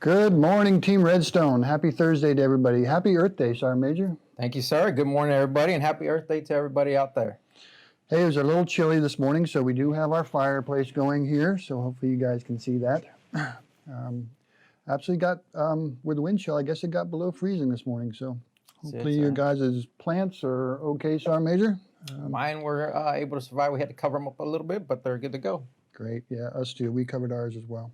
Good morning, Team Redstone. Happy Thursday to everybody. Happy Earth Day, Sergeant Major. Thank you, sir. Good morning, everybody, and happy Earth Day to everybody out there. Hey, it was a little chilly this morning, so we do have our fireplace going here, so hopefully you guys can see that. Absolutely got, with the wind chill, I guess it got below freezing this morning, so hopefully your guys' plants are okay, Sergeant Major. Mine were able to survive. We had to cover them up a little bit, but they're good to go. Great, yeah, us too. We covered ours as well.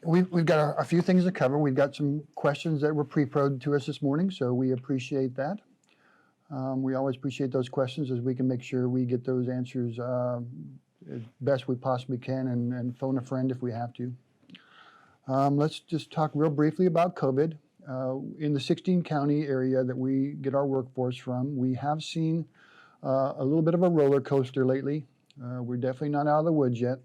We've got a few things to cover. We've got some questions that were pre-probed to us this morning, so we appreciate that. We always appreciate those questions as we can make sure we get those answers as best we possibly can and phone a friend if we have to. Let's just talk real briefly about COVID. In the 16 county area that we get our workforce from, we have seen a little bit of a roller coaster lately. We're definitely not out of the woods yet.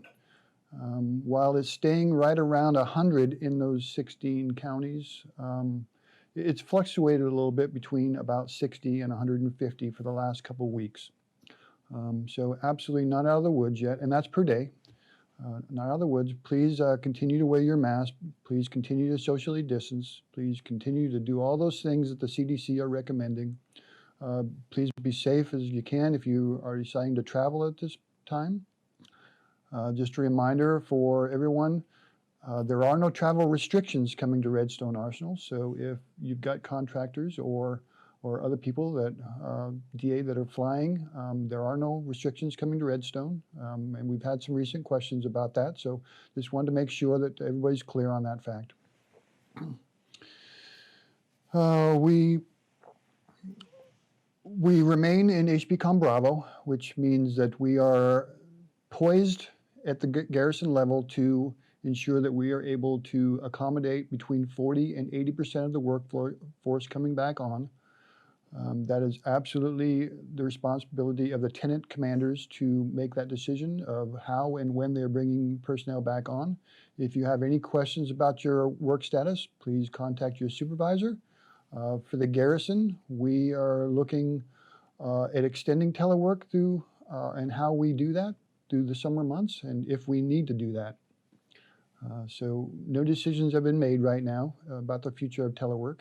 While it's staying right around 100 in those 16 counties, it's fluctuated a little bit between about 60 and 150 for the last couple of weeks. So absolutely not out of the woods yet, and that's per day. Not out of the woods. Please continue to wear your mask. Please continue to socially distance. Please continue to do all those things that the CDC are recommending. Please be safe as you can if you are deciding to travel at this time. Just a reminder for everyone, there are no travel restrictions coming to Redstone Arsenal, so if you've got contractors or other people that DA that are flying, there are no restrictions coming to Redstone, and we've had some recent questions about that, so just wanted to make sure that everybody's clear on that fact. We remain in HBCOM Bravo, which means that we are poised at the garrison level to ensure that we are able to accommodate between 40 and 80% of the workforce coming back on. That is absolutely the responsibility of the tenant commanders to make that decision of how and when they're bringing personnel back on. If you have any questions about your work status, please contact your supervisor. For the garrison, we are looking at extending telework through and how we do that through the summer months, and if we need to do that. So no decisions have been made right now about the future of telework.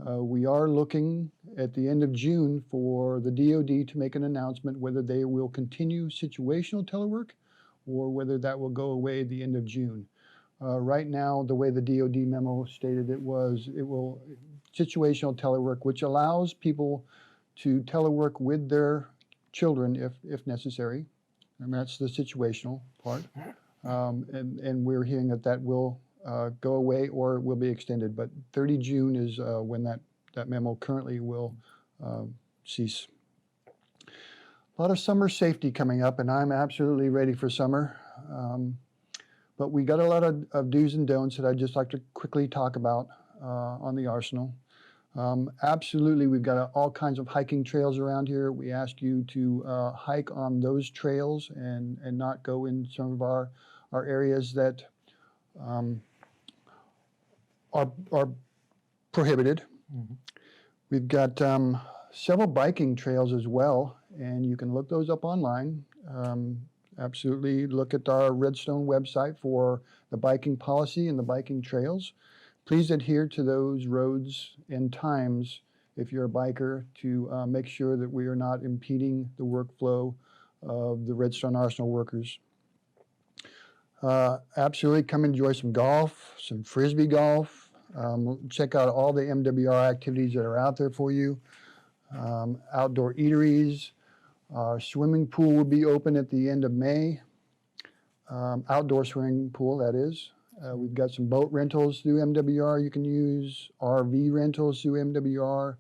We are looking at the end of June for the DoD to make an announcement whether they will continue situational telework or whether that will go away at the end of June. Right now, the way the DoD memo stated it will situational telework, which allows people to telework with their children if necessary. And that's the situational part. And we're hearing that will go away or will be extended. But 30 June is when that memo currently will cease. A lot of summer safety coming up, and I'm absolutely ready for summer. But we got a lot of do's and don'ts that I'd just like to quickly talk about on the Arsenal. Absolutely, we've got all kinds of hiking trails around here. We ask you to hike on those trails and not go in some of our areas that are prohibited. Mm-hmm. We've got several biking trails as well, and you can look those up online. Absolutely look at our Redstone website for the biking policy and the biking trails. Please adhere to those roads and times if you're a biker to make sure that we are not impeding the workflow of the Redstone Arsenal workers. Absolutely come enjoy some golf, some frisbee golf. Check out all the MWR activities that are out there for you. Outdoor eateries. Our swimming pool will be open at the end of May. Outdoor swimming pool, that is. We've got some boat rentals through MWR you can use, RV rentals through MWR,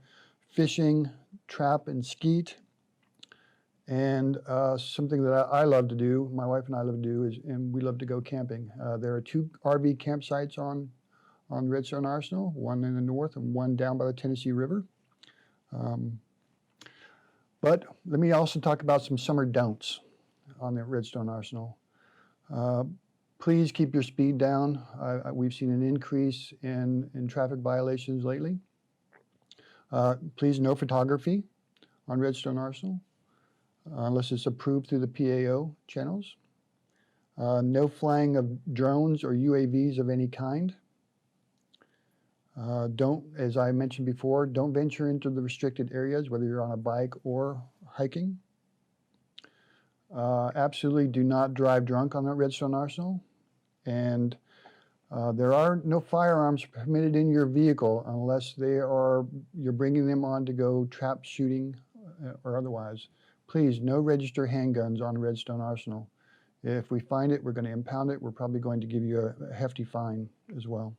fishing, trap and skeet, and something that I love to do, my wife and I love to do, and we love to go camping. There are 2 RV campsites on Redstone Arsenal, one in the north and one down by the Tennessee River. But let me also talk about some summer don'ts on the Redstone Arsenal. Please keep your speed down. We've seen an increase in traffic violations lately. Please, no photography on Redstone Arsenal unless it's approved through the PAO channels. No flying of drones or UAVs of any kind. Don't, as I mentioned before, don't venture into the restricted areas, whether you're on a bike or hiking. Absolutely do not drive drunk on the Redstone Arsenal. And there are no firearms permitted in your vehicle unless you're bringing them on to go trap shooting or otherwise. Please, no register handguns on Redstone Arsenal. If we find it, we're going to impound it. We're probably going to give you a hefty fine as well.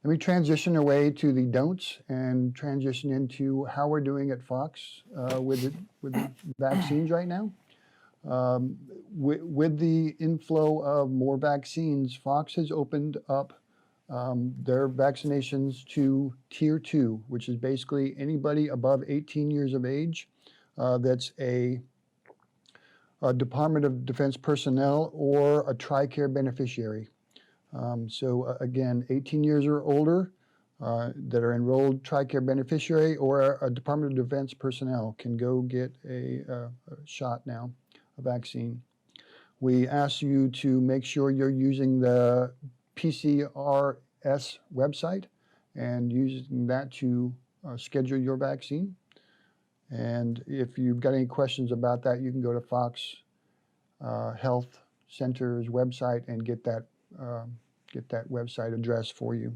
Let me transition away to the don'ts and transition into how we're doing at Fox with the vaccines right now. With the inflow of more vaccines, Fox has opened up their vaccinations to Tier 2, which is basically anybody above 18 years of age that's a Department of Defense personnel or a TRICARE beneficiary. Again, 18 years or older that are enrolled TRICARE beneficiary or a Department of Defense personnel can go get a shot now, a vaccine. We ask you to make sure you're using the PCRS website and using that to schedule your vaccine. And if you've got any questions about that, you can go to Fox Health Center's website and get that website address for you.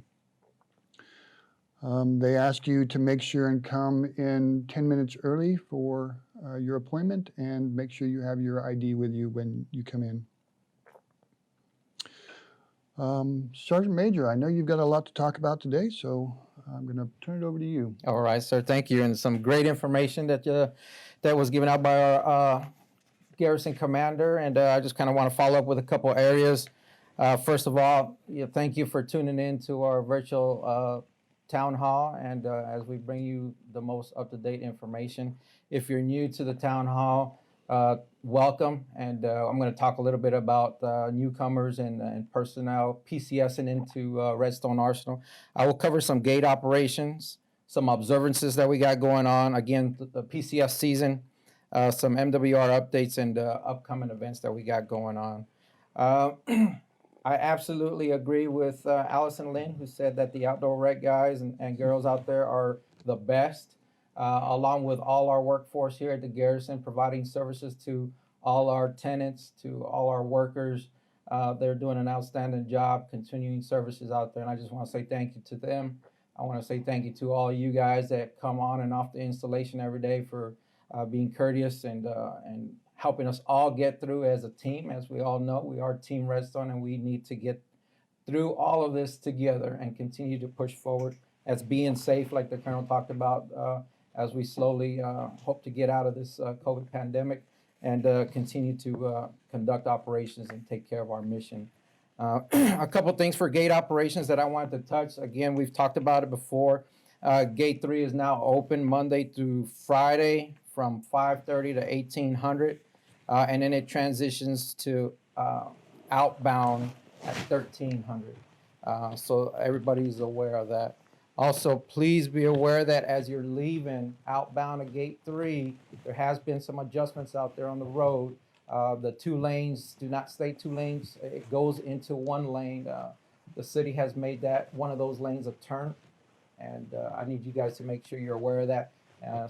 They ask you to make sure and come in 10 minutes early for your appointment and make sure you have your ID with you when you come in. Sergeant Major, I know you've got a lot to talk about today, so I'm going to turn it over to you. All right, sir. Thank you. And some great information that was given out by our Garrison Commander. And I just kind of want to follow up with a couple areas. First of all, thank you for tuning in to our virtual town hall, and as we bring you the most up-to-date information. If you're new to the town hall, welcome, and I'm going to talk a little bit about newcomers and personnel PCSing into Redstone Arsenal. I will cover some gate operations, some observances that we got going on, again, the PCS season, some MWR updates, and upcoming events that we got going on. I absolutely agree with Allison Lynn, who said that the outdoor rec guys and girls out there are the best, along with all our workforce here at the Garrison, providing services to all our tenants, to all our workers. They're doing an outstanding job continuing services out there, and I just want to say thank you to them. I want to say thank you to all you guys that come on and off the installation every day for being courteous and helping us all get through as a team. As we all know, we are Team Redstone, and we need to get through all of this together and continue to push forward as being safe, like the Colonel talked about, as we slowly hope to get out of this COVID pandemic and continue to conduct operations and take care of our mission. A couple things for gate operations that I wanted to touch. Again, we've talked about it before. Gate 3 is now open Monday through Friday from 5:30 to 1800. And then it transitions to outbound at 1300. So everybody's aware of that. Also, please be aware that as you're leaving outbound at Gate 3, there has been some adjustments out there on the road. The 2 lanes do not stay 2 lanes. It goes into 1 lane. The city has made that one of those lanes a turn. And I need you guys to make sure you're aware of that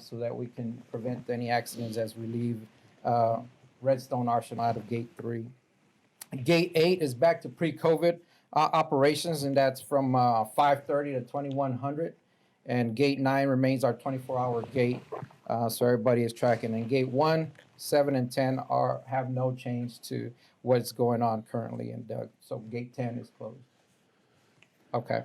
so that we can prevent any accidents as we leave Redstone Arsenal out of Gate 3. Gate 8 is back to pre-COVID operations, and that's from 5:30 to 2100. And Gate 9 remains our 24-hour gate, so everybody is tracking. And Gate 1, 7, and 10 have no change to what's going on currently. And so Gate 10 is closed. Okay.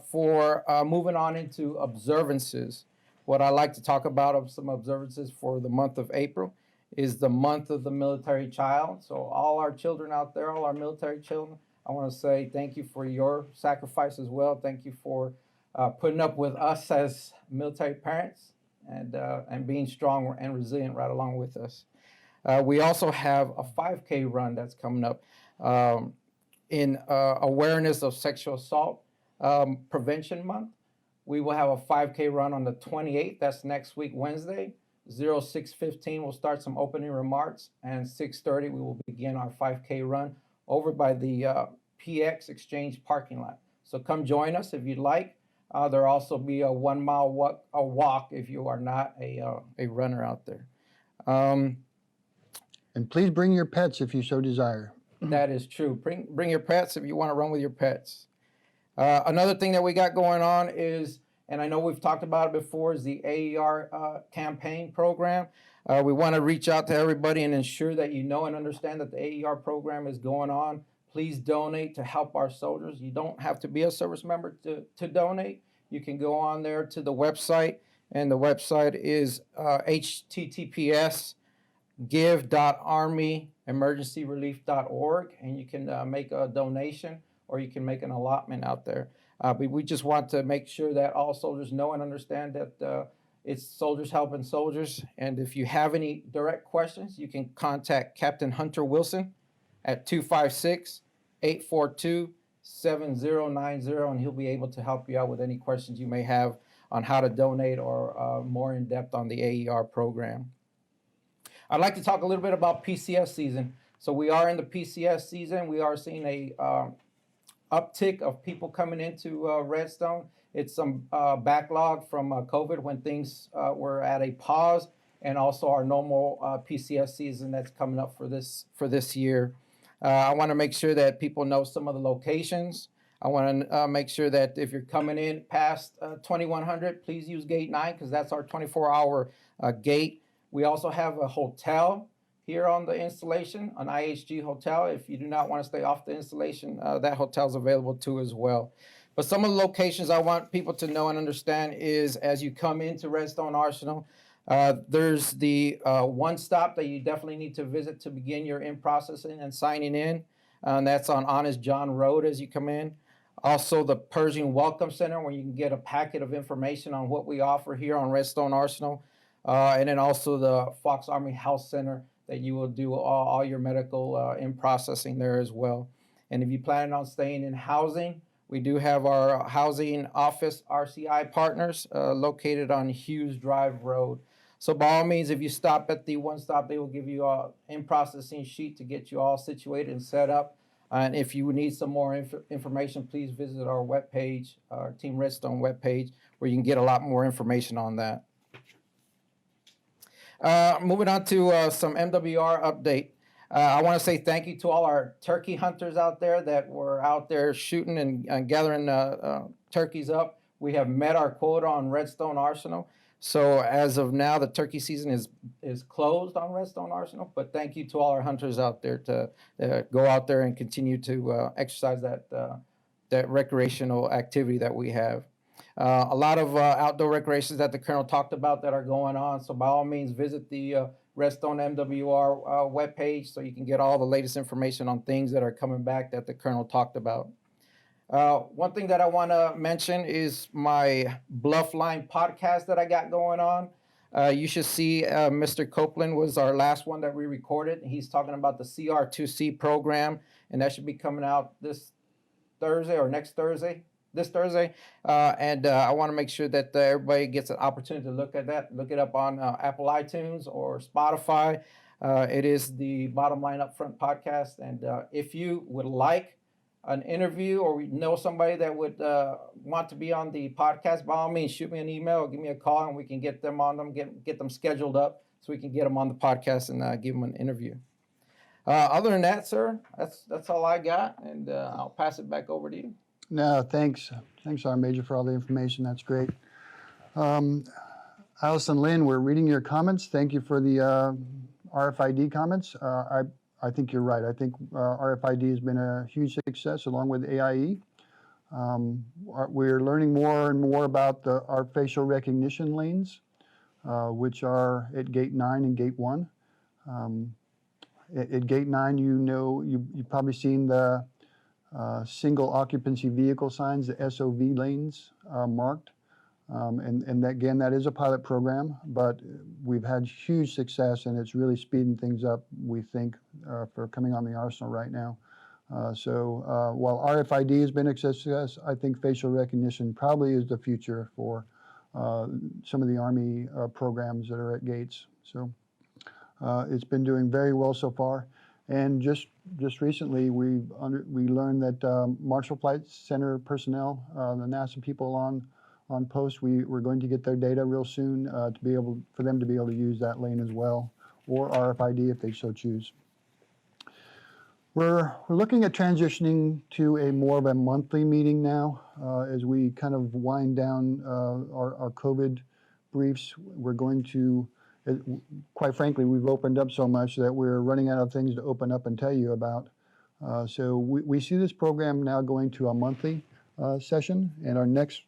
For moving on into observances, what I like to talk about of some observances for the month of April is the month of the military child. So all our children out there, all our military children, I want to say thank you for your sacrifice as well. Thank you for putting up with us as military parents and being strong and resilient right along with us. We also have a 5K run that's coming up in awareness of sexual assault prevention month. We will have a 5K run on the 28th. That's next week, Wednesday. 06:15, we'll start some opening remarks, and 6:30, we will begin our 5K run over by the PX Exchange parking lot. So come join us if you'd like. There'll also be a 1 mile walk if you are not a runner out there. And please bring your pets if you so desire. That is true. Bring your pets if you want to run with your pets. Another thing that we got going on is, and I know we've talked about it before, is the AER campaign program. We want to reach out to everybody and ensure that you know and understand that the AER program is going on. Please donate to help our soldiers. You don't have to be a service member to donate. You can go on there to the website, and the website is https://give.armyemergencyrelief.org, and you can make a donation, or you can make an allotment out there. But we just want to make sure that all soldiers know and understand that it's soldiers helping soldiers. And if you have any direct questions, you can contact Captain Hunter Wilson at 256-842-7090, and he'll be able to help you out with any questions you may have on how to donate or more in depth on the AER program. I'd like to talk a little bit about PCS season. So we are in the PCS season. We are seeing a uptick of people coming into Redstone. It's some backlog from COVID when things were at a pause, and also our normal PCS season that's coming up for this year. I want to make sure that people know some of the locations. I want to make sure that if you're coming in past 2100, please use gate 9, because that's our 24-hour gate. We also have a hotel here on the installation, an IHG hotel. If you do not want to stay off the installation, that hotel is available too as well. But some of the locations I want people to know and understand is, as you come into Redstone Arsenal, there's the one stop that you definitely need to visit to begin your in-processing and signing in. And that's on Honest John Road as you come in. Also, the Pershing Welcome Center, where you can get a packet of information on what we offer here on Redstone Arsenal. And then also the Fox Army Health Center, that you will do all your medical in-processing there as well. And if you plan on staying in housing, we do have our housing office RCI partners located on Hughes Drive Road. So by all means, if you stop at the one stop, they will give you an in-processing sheet to get you all situated and set up. And if you need some more information, please visit our webpage, our Team Redstone webpage, where you can get a lot more information on that. Moving on to some MWR update. I want to say thank you to all our turkey hunters out there that were out there shooting and gathering turkeys up. We have met our quota on Redstone Arsenal. So as of now, the turkey season is closed on Redstone Arsenal. But thank you to all our hunters out there to go out there and continue to exercise that recreational activity that we have. A lot of outdoor recreations that the Colonel talked about that are going on. So by all means, visit the Redstone MWR webpage so you can get all the latest information on things that are coming back that the Colonel talked about. One thing that I want to mention is my Bluff Line podcast that I got going on. You should see Mr. Copeland was our last one that we recorded. He's talking about the CR2C program, and that should be coming out this Thursday or next Thursday. This Thursday, and I want to make sure that everybody gets an opportunity to look at that. Look it up on Apple iTunes or Spotify. It is the Bottom Line Upfront podcast, and if you would like an interview or know somebody that would want to be on the podcast, by all means, shoot me an email or give me a call, and we can get them on them, get them scheduled up so we can get them on the podcast and give them an interview. Other than that, sir, that's all I got, and I'll pass it back over to you. No, thanks. Thanks, our Major, for all the information. That's great. Allison Lynn, we're reading your comments. Thank you for the RFID comments. I think you're right. I think RFID has been a huge success along with AIE. We're learning more and more about our facial recognition lanes, which are at Gate 9 and Gate 1. At Gate 9, you've probably seen the single occupancy vehicle signs, the SOV lanes marked. And again, that is a pilot program, but we've had huge success, and it's really speeding things up, we think, for coming on the Arsenal right now. While RFID has been a success, I think facial recognition probably is the future for some of the Army programs that are at gates. So it's been doing very well so far. And just recently, we learned that Marshall Flight Center personnel, the NASA people on post, we're going to get their data real soon for them to be able to use that lane as well, or RFID if they so choose. We're looking at transitioning to more of a monthly meeting now as we kind of wind down our COVID briefs. We're going to, quite frankly, we've opened up so much that we're running out of things to open up and tell you about. So we see this program now going to a monthly session, and our next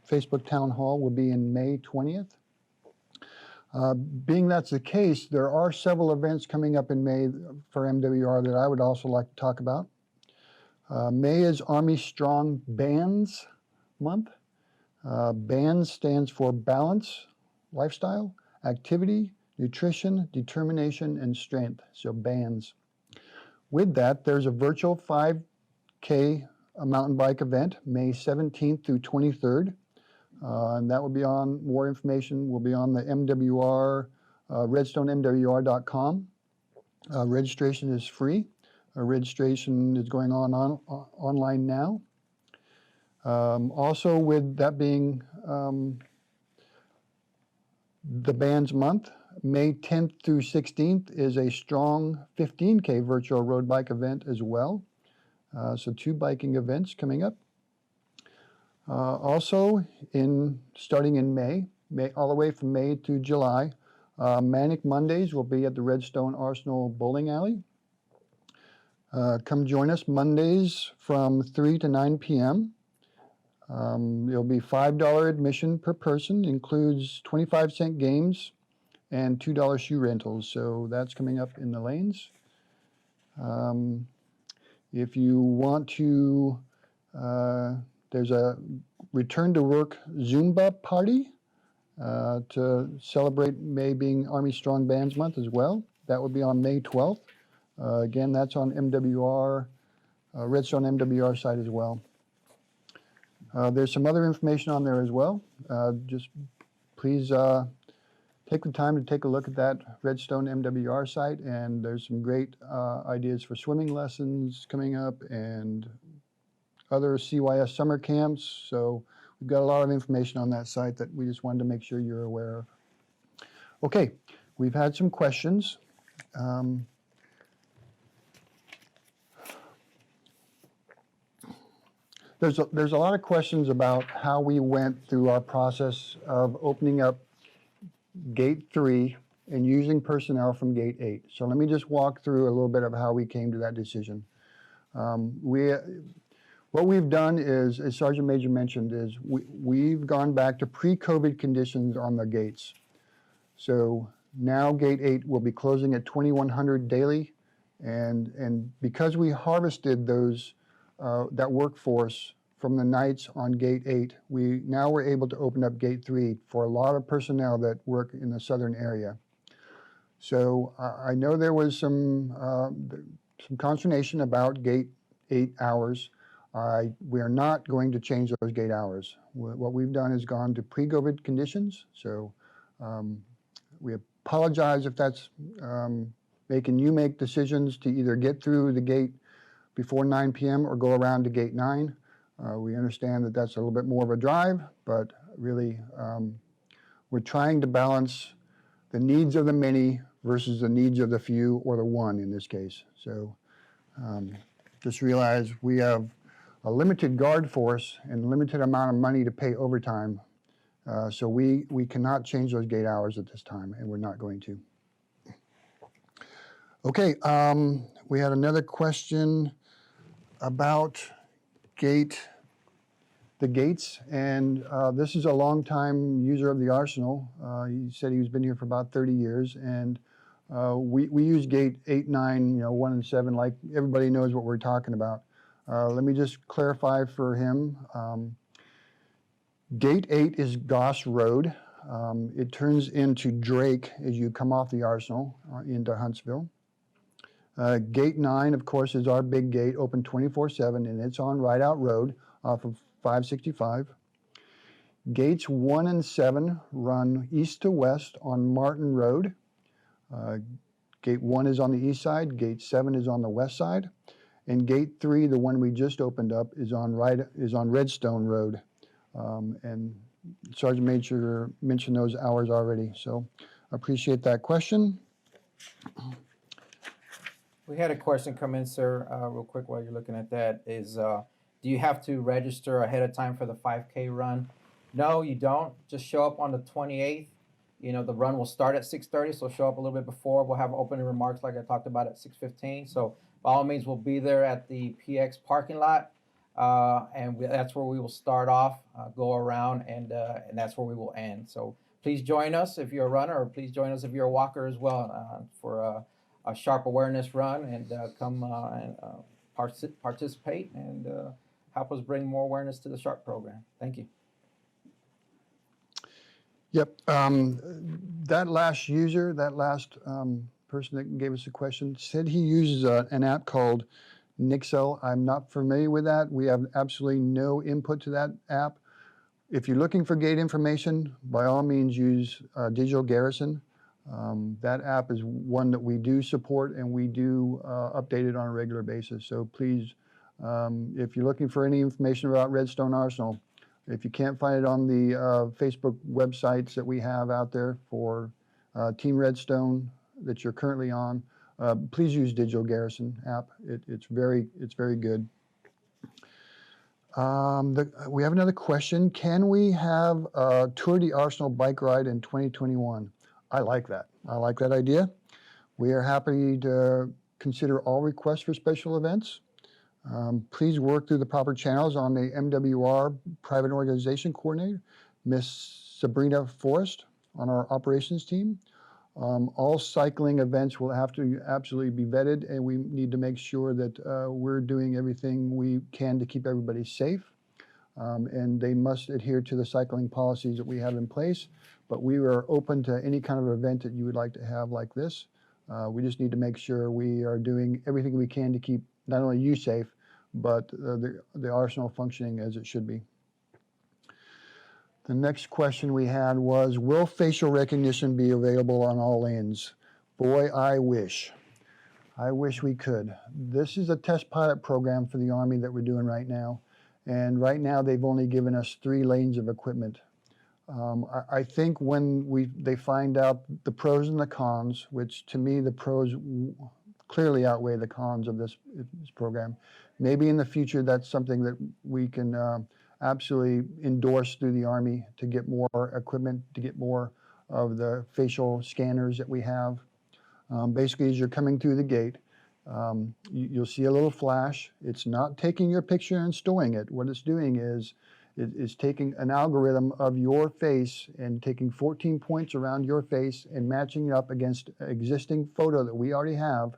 Facebook Town Hall will be in May 20th. Being that's the case, there are several events coming up in May for MWR that I would also like to talk about. May is Army Strong Bands Month. BANDS stands for Balance, Lifestyle, Activity, Nutrition, Determination, and Strength, so BANDS. With that, there's a virtual 5K mountain bike event, May 17th through 23rd. And that will be more information will be on the MWR, redstonemwr.com. Registration is free. Registration is going on online now. Also, with that being the Bands Month, May 10th through 16th is a Strong 15K virtual road bike event as well. So 2 biking events coming up. Also, starting in May, all the way from May to July, Manic Mondays will be at the Redstone Arsenal Bowling Alley. Come join us Mondays from 3 to 9 p.m. It'll be $5 admission per person, includes 25-cent games and $2 shoe rentals. So that's coming up in the lanes. If you want to, there's a return to work Zumba party to celebrate May being Army Strong Bands Month as well. That will be on May 12th. Again, that's on MWR, Redstone MWR site as well. There's some other information on there as well. Just please take the time to take a look at that Redstone MWR site, and there's some great ideas for swimming lessons coming up and other CYS summer camps. So we've got a lot of information on that site that we just wanted to make sure you're aware of. Okay, we've had some questions. There's a lot of questions about how we went through our process of opening up Gate 3 and using personnel from Gate 8. So let me just walk through a little bit of how we came to that decision. What we've done is, as Sergeant Major mentioned, is we've gone back to pre-COVID conditions on the gates. So now Gate 8 will be closing at 2100 daily, and because we harvested that workforce from the nights on Gate 8, now we're able to open up Gate 3 for a lot of personnel that work in the southern area. So I know there was some consternation about Gate 8 hours. We are not going to change those gate hours. What we've done is gone to pre-COVID conditions. So we apologize if that's making you make decisions to either get through the gate before 9 p.m. or go around to Gate 9. We understand that that's a little bit more of a drive, but really we're trying to balance the needs of the many versus the needs of the few, or the one in this case. So just realize we have a limited guard force and limited amount of money to pay overtime. So we cannot change those gate hours at this time, and we're not going to. Okay, we had another question about the gates, and this is a longtime user of the Arsenal. He said he's been here for about 30 years, and we use Gate 8, 9, 1 and 7, like everybody knows what we're talking about. Let me just clarify for him. Gate 8 is Goss Road. It turns into Drake as you come off the Arsenal into Huntsville. Gate 9, of course, is our big gate, open 24/7, and it's on Rideout Road off of 565. Gates 1 and 7 run east to west on Martin Road. Gate 1 is on the east side, Gate 7 is on the west side, and Gate 3, the one we just opened up, is on Redstone Road. And Sergeant Major mentioned those hours already, so appreciate that question. We had a question come in, sir, real quick while you're looking at that. Do you have to register ahead of time for the 5K run? No, you don't. Just show up on the 28th. The run will start at 6:30, so show up a little bit before. We'll have opening remarks like I talked about at 6:15. So by all means, we'll be there at the PX parking lot, and that's where we will start off, go around, and that's where we will end. So please join us if you're a runner, or please join us if you're a walker as well, for a sharp awareness run, and come and participate and help us bring more awareness to the SHARP program. Thank you. Yep. That last user, that last person that gave us a question, said he uses an app called Nixel. I'm not familiar with that. We have absolutely no input to that app. If you're looking for gate information, by all means use Digital Garrison. That app is one that we do support, and we do update it on a regular basis. So please, if you're looking for any information about Redstone Arsenal, if you can't find it on the Facebook websites that we have out there for Team Redstone that you're currently on, please use Digital Garrison app. It's very good. We have another question. Can we have a Tour de Arsenal bike ride in 2021? I like that. I like that idea. We are happy to consider all requests for special events. Please work through the proper channels on the MWR Private Organization Coordinator, Miss Sabrina Forrest, on our operations team. All cycling events will have to absolutely be vetted, and we need to make sure that we're doing everything we can to keep everybody safe. And they must adhere to the cycling policies that we have in place. But we are open to any kind of event that you would like to have like this. We just need to make sure we are doing everything we can to keep not only you safe, but the arsenal functioning as it should be. The next question we had was, will facial recognition be available on all lanes? Boy, I wish. I wish we could. This is a test pilot program for the Army that we're doing right now. And right now they've only given us 3 lanes of equipment. I think when they find out the pros and the cons, which to me the pros clearly outweigh the cons of this program, maybe in the future that's something that we can absolutely endorse through the Army to get more equipment, to get more of the facial scanners that we have. Basically, as you're coming through the gate, you'll see a little flash. It's not taking your picture and storing it. What it's doing is taking an algorithm of your face and taking 14 points around your face and matching it up against an existing photo that we already have,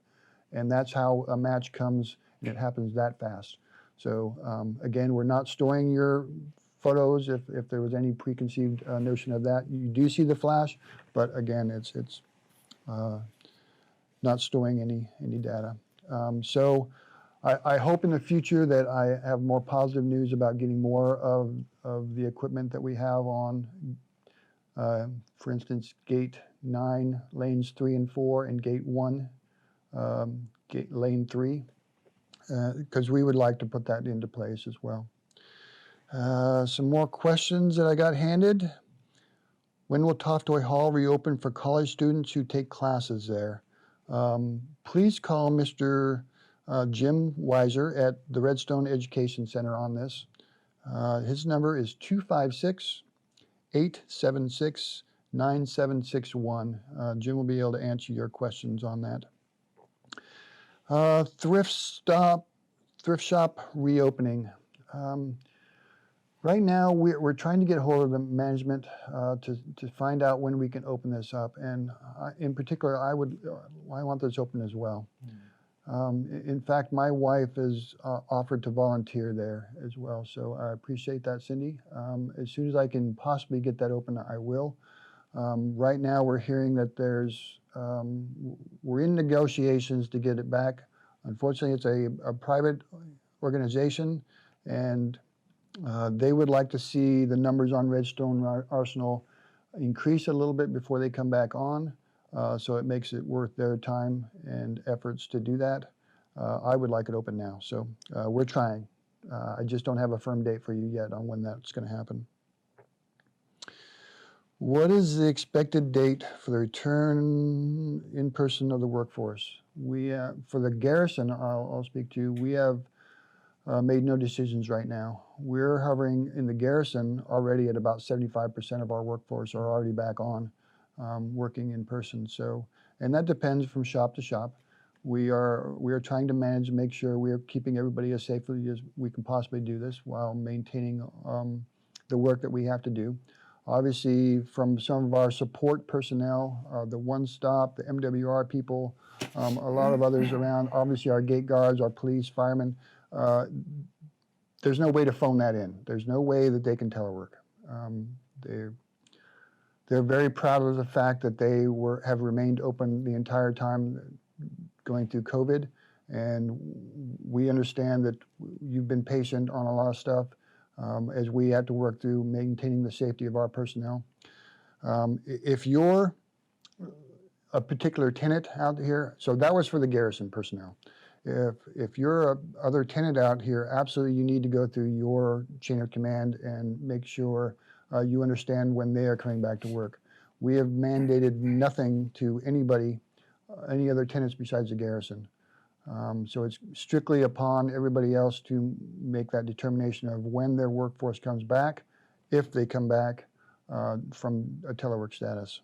and that's how a match comes, and it happens that fast. So again, we're not storing your photos if there was any preconceived notion of that. You do see the flash, but again, it's not storing any data. So I hope in the future that I have more positive news about getting more of the equipment that we have on, for instance, Gate 9, lanes 3 and 4, and Gate 1, lane 3, because we would like to put that into place as well. Some more questions that I got handed. When will Toftoy Hall reopen for college students who take classes there? Please call Mr. Jim Weiser at the Redstone Education Center on this. His number is 256-876-9761. Jim will be able to answer your questions on that. Thrift shop reopening. Right now, we're trying to get a hold of the management to find out when we can open this up, and in particular, I want this open as well. In fact, my wife has offered to volunteer there as well, so I appreciate that, Cindy. As soon as I can possibly get that open, I will. Right now, we're hearing that we're in negotiations to get it back. Unfortunately, it's a private organization, and They would like to see the numbers on Redstone Arsenal increase a little bit before they come back on, so it makes it worth their time and efforts to do that. I would like it open now, so we're trying. I just don't have a firm date for you yet on when that's going to happen. What is the expected date for the return in person of the workforce? We, for the garrison, I'll speak to, we have made no decisions right now. We're hovering in the garrison already at about 75% of our workforce are already back on working in person. So, and that depends from shop to shop. We are trying to manage and make sure we are keeping everybody as safely as we can possibly do this while maintaining the work that we have to do. Obviously, from some of our support personnel, the One Stop, the MWR people, a lot of others around, obviously our gate guards, our police, firemen, there's no way to phone that in. There's no way that they can telework. They're very proud of the fact that they have remained open the entire time going through COVID, and we understand that you've been patient on a lot of stuff as we had to work through maintaining the safety of our personnel. If you're a particular tenant out here, so that was for the garrison personnel. If you're a other tenant out here, absolutely you need to go through your chain of command and make sure you understand when they are coming back to work. We have mandated nothing to anybody, any other tenants besides the garrison. So it's strictly upon everybody else to make that determination of when their workforce comes back, if they come back from a telework status.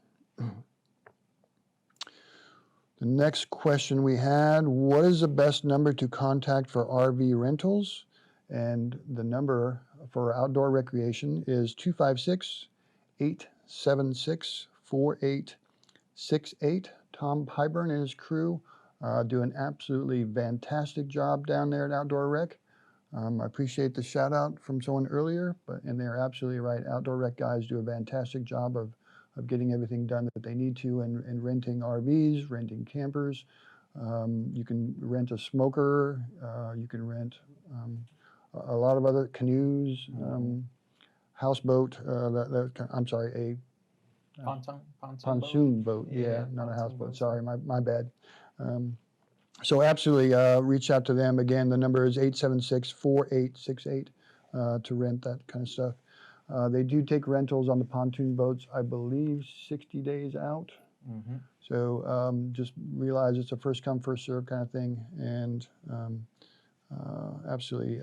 The next question we had, what is the best number to contact for RV rentals? And the number for outdoor recreation is 256-876-4868. Tom Pyburn and his crew do an absolutely fantastic job down there at Outdoor Rec. I appreciate the shout out from someone earlier, and they're absolutely right. Outdoor Rec guys do a fantastic job of getting everything done that they need to, and renting RVs, renting campers. You can rent a smoker. You can rent a lot of other canoes, houseboat. I'm sorry, a pontoon boat. Yeah, not a houseboat. Sorry, my bad. So absolutely reach out to them. Again, the number is 876-4868 to rent that kind of stuff. They do take rentals on the pontoon boats, I believe, 60 days out. Mm-hmm. So just realize it's a first come, first serve kind of thing, and absolutely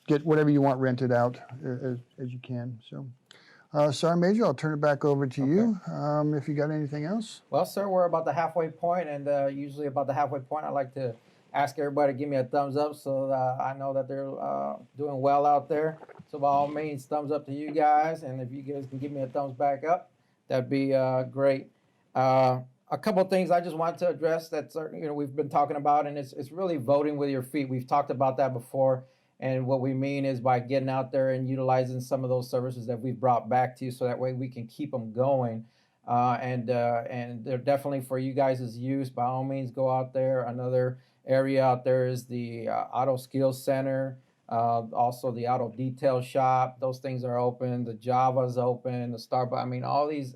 get whatever you want rented out as you can. So. Sergeant Major, I'll turn it back over to you if you got anything else. Well, sir, we're about the halfway point, and usually about the halfway point, I like to ask everybody to give me a thumbs up so that I know that they're doing well out there. So by all means, thumbs up to you guys, and if you guys can give me a thumbs back up, that'd be great. A couple of things I just wanted to address that we've been talking about, and it's really voting with your feet. We've talked about that before. And what we mean is by getting out there and utilizing some of those services that we've brought back to you, so that way we can keep them going. And they're definitely for you guys' use. By all means, go out there. Another area out there is the Auto Skills Center, also the Auto Detail Shop. Those things are open. The Java's open. The Starbucks. I mean, all these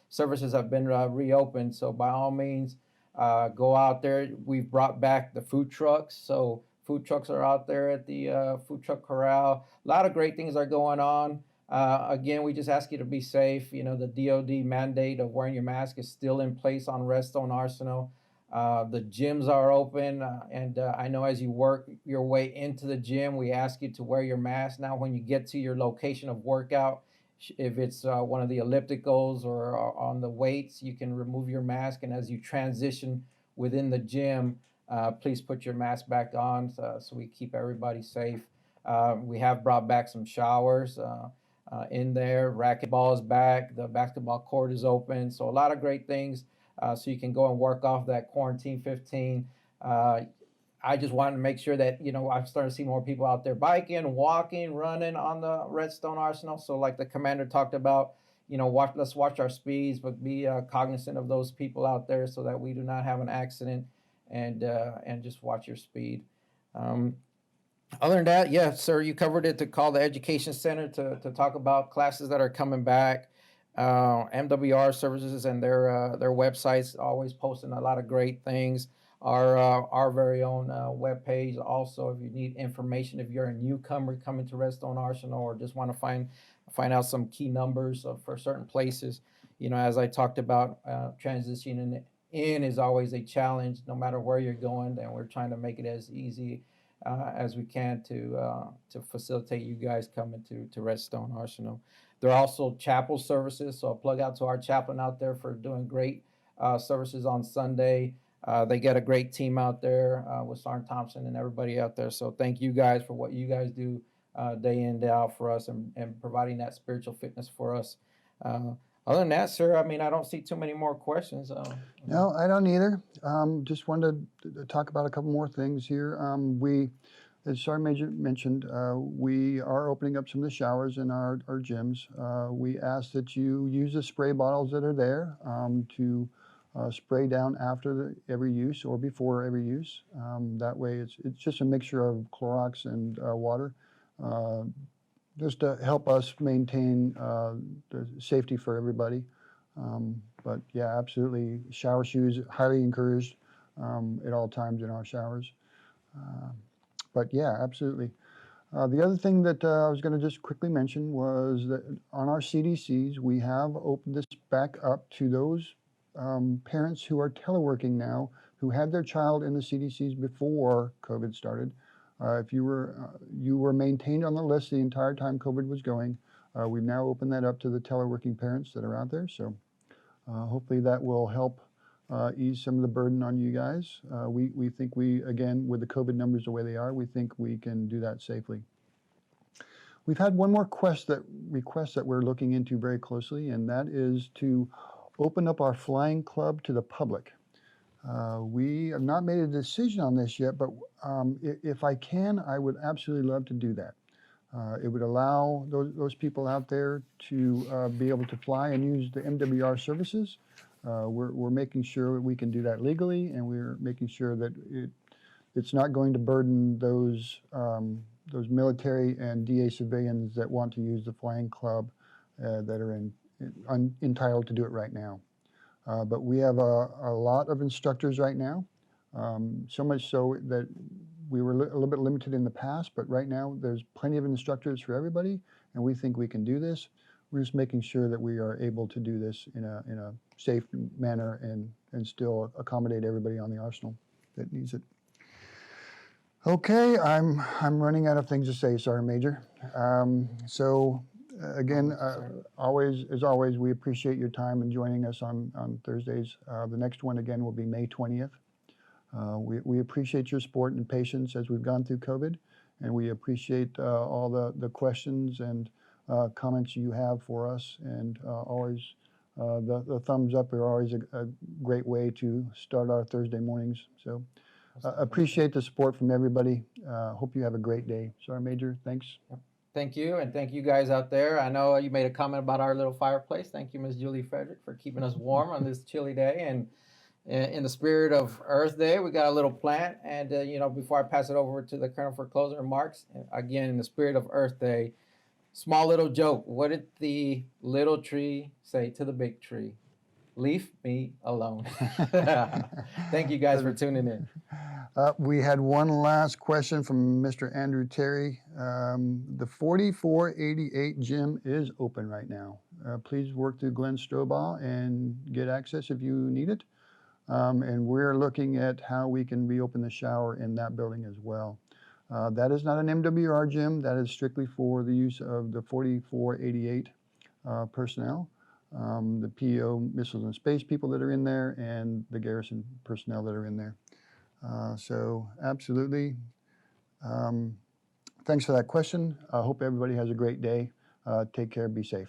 services have been reopened. So by all means, go out there. We've brought back the food trucks. So food trucks are out there at the food truck corral. A lot of great things are going on. Again, we just ask you to be safe. You know, the DOD mandate of wearing your mask is still in place on Redstone Arsenal. The gyms are open, and I know as you work your way into the gym, we ask you to wear your mask. Now, when you get to your location of workout, if it's one of the ellipticals or on the weights, you can remove your mask. And as you transition within the gym, please put your mask back on so we keep everybody safe. We have brought back some showers in there. Racquetball is back. The basketball court is open. So a lot of great things so you can go and work off that quarantine 15. I just wanted to make sure that, I've started to see more people out there biking, walking, running on the Redstone Arsenal. So like the commander talked about, let's watch our speeds, but be cognizant of those people out there so that we do not have an accident. and just watch your speed. Other than that, yeah, sir, you covered it, to call the education center to talk about classes that are coming back. MWR services and their websites always posting a lot of great things. Our very own web page also, if you need information, if you're a newcomer coming to Redstone Arsenal, or just want to find out some key numbers for certain places. As I talked about, transitioning in is always a challenge, no matter where you're going, and we're trying to make it as easy as we can to facilitate you guys coming to Redstone Arsenal. There are also chapel services, so a plug out to our chaplain out there for doing great services on Sunday. They get a great team out there with Sergeant Thompson and everybody out there. So thank you guys for what you guys do day in, day out for us, and providing that spiritual fitness for us. Other than that, sir, I mean, I don't see too many more questions. No, I don't either. Just wanted to talk about a couple more things here. As Sergeant Major mentioned, we are opening up some of the showers in our gyms. We ask that you use the spray bottles that are there to spray down after every use or before every use. That way, it's just a mixture of Clorox and water, just to help us maintain the safety for everybody. But yeah, absolutely, shower shoes highly encouraged at all times in our showers. But yeah, absolutely. The other thing that I was going to just quickly mention was that on our CDCs, we have opened this back up to those parents who are teleworking now, who had their child in the CDCs before COVID started. If you were maintained on the list the entire time COVID was going, we've now opened that up to the teleworking parents that are out there. So hopefully that will help ease some of the burden on you guys. We think again, with the COVID numbers the way they are, we think we can do that safely. We've had one more request that we're looking into very closely, and that is to open up our flying club to the public. We have not made a decision on this yet, but if I can, I would absolutely love to do that. It would allow those people out there to be able to fly and use the MWR services. We're making sure we can do that legally, and we're making sure that it's not going to burden those military and DA civilians that want to use the flying club that are entitled to do it right now. But we have a lot of instructors right now, so much so that we were a little bit limited in the past, but right now there's plenty of instructors for everybody, and we think we can do this. We're just making sure that we are able to do this in a safe manner and still accommodate everybody on the arsenal that needs it. Okay, I'm running out of things to say, Sergeant Major. Again, as always, we appreciate your time and joining us on Thursdays. The next one again will be May 20th. We appreciate your support and patience as we've gone through COVID, and we appreciate all the questions and comments you have for us, and always the thumbs up are always a great way to start our Thursday mornings. So appreciate the support from everybody. Hope you have a great day. Sergeant Major, thanks. Thank you, and thank you guys out there. I know you made a comment about our little fireplace. Thank you, Ms. Julie Frederick, for keeping us warm on this chilly day. And in the spirit of Earth Day, we got a little plant. And, before I pass it over to the Colonel for closing remarks, again, in the spirit of Earth Day, small little joke. What did the little tree say to the big tree? Leave me alone. Thank you guys for tuning in. We had one last question from Mr. Andrew Terry. The 4488 gym is open right now. Please work through Glen Strobaugh and get access if you need it. And we're looking at how we can reopen the shower in that building as well. That is not an MWR gym. That is strictly for the use of the 4488 personnel, the PO missiles and space people that are in there, and the Garrison personnel that are in there. So absolutely. Thanks for that question. I hope everybody has a great day. Take care. Be safe.